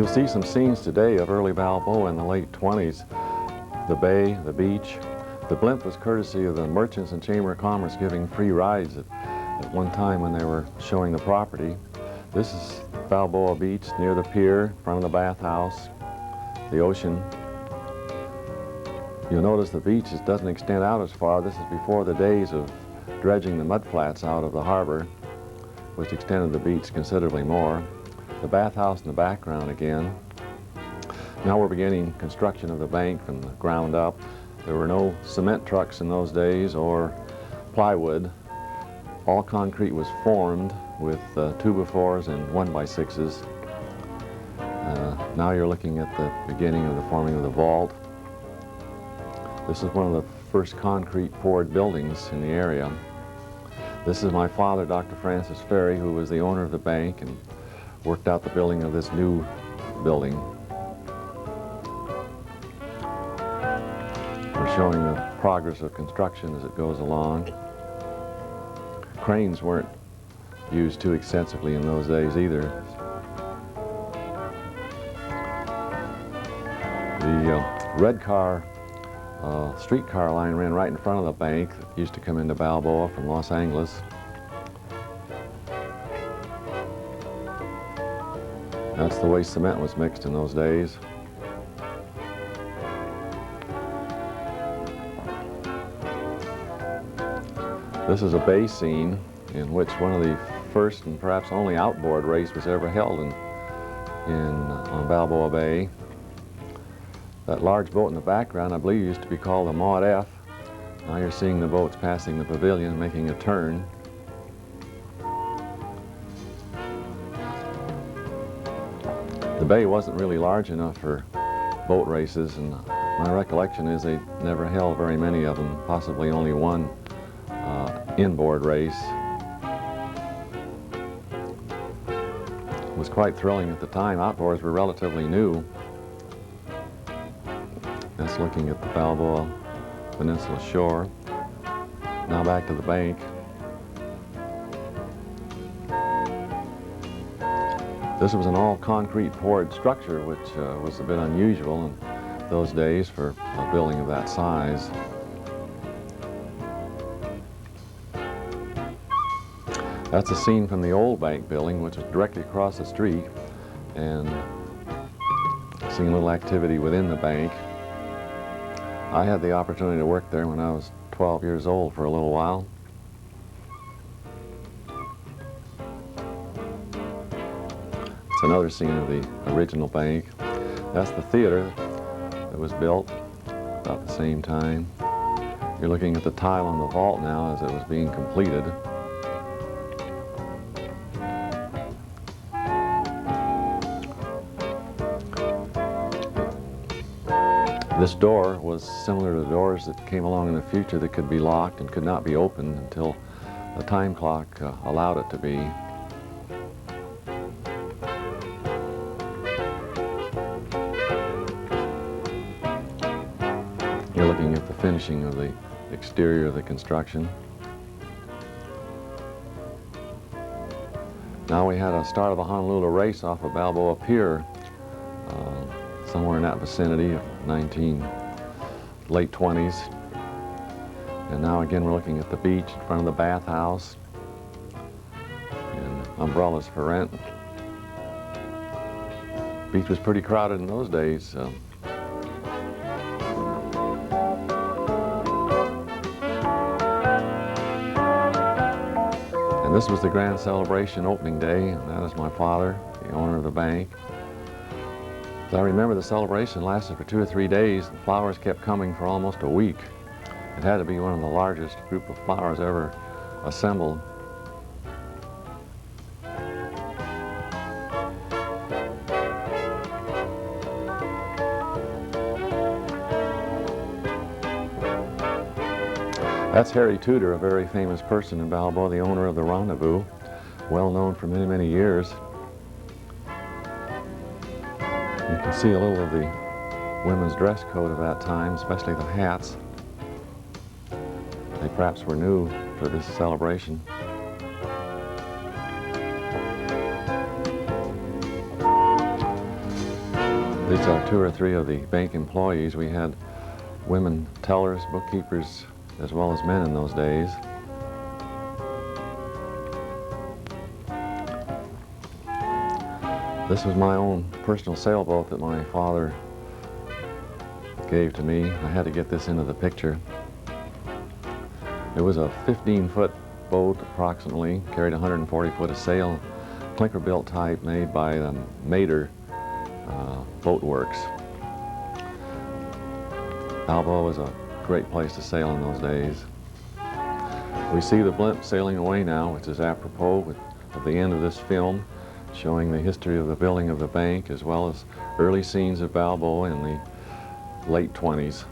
see some scenes today of early Balboa in the late 20s. The bay, the beach. The blimp was courtesy of the merchants and Chamber of Commerce giving free rides at one time when they were showing the property. This is Balboa Beach near the pier, in front of the bathhouse, the ocean. You'll notice the beach doesn't extend out as far. This is before the days of dredging the mudflats out of the harbor, which extended the beach considerably more. The bathhouse in the background again. Now we're beginning construction of the bank from the ground up. There were no cement trucks in those days or plywood. All concrete was formed with 2x4s and 1x6s. Now you're looking at the beginning of the forming of the vault. This is one of the first concrete poured buildings in the area. This is my father, Dr. Francis Ferry, who was the owner of the bank and worked out the building of this new building. We're showing the progress of construction as it goes along. Cranes weren't used too extensively in those days either. The red car streetcar line ran right in front of the bank that used to come into Balboa from Los Angeles. That's the way cement was mixed in those days. This is a bay scene in which one of the first and perhaps only outboard race was ever held on Balboa Bay. That large boat in the background, I believe, used to be called the Maud F. Now you're seeing the boats passing the Pavilion, making a turn. The bay wasn't really large enough for boat races, and my recollection is they never held very many of them, possibly only one inboard race. It was quite thrilling at the time. Outboards were relatively new. That's looking at the Balboa Peninsula shore. Now back to the bank. This was an all-concrete poured structure, which was a bit unusual in those days for a building of that size. That's a scene from the old bank building, which was directly across the street, and seeing a little activity within the bank. I had the opportunity to work there when I was 12 years old for a little while. It's another scene of the original bank. That's the theater that was built about the same time. You're looking at the tile on the vault now as it was being completed. This door was similar to the doors that came along in the future that could be locked and could not be opened until the time clock allowed it to be. You're looking at the finishing of the exterior of the construction. Now we had a start of the Honolulu race off of Balboa Pier, somewhere in that vicinity of late 20s. And now again we're looking at the beach in front of the bathhouse and umbrellas for rent. Beach was pretty crowded in those days. And this was the grand celebration opening day, and that is my father, the owner of the bank. As I remember, the celebration lasted for 2 or 3 days. The flowers kept coming for almost a week. It had to be one of the largest group of flowers ever assembled. That's Harry Tudor, a very famous person in Balboa, the owner of the Rendezvous, well known for many, many years. You can see a little of the women's dress code of that time, especially the hats. They perhaps were new for this celebration. These are 2 or 3 of the bank employees. We had women tellers, bookkeepers, as well as men in those days. This was my own personal sailboat that my father gave to me. I had to get this into the picture. It was a 15-foot boat approximately, carried 140 foot of sail, clinker-built type made by the Narrator Boat Works. Balboa was a great place to sail in those days. We see the blimp sailing away now, which is apropos of the end of this film, showing the history of the building of the bank as well as early scenes of Balboa in the late 20s.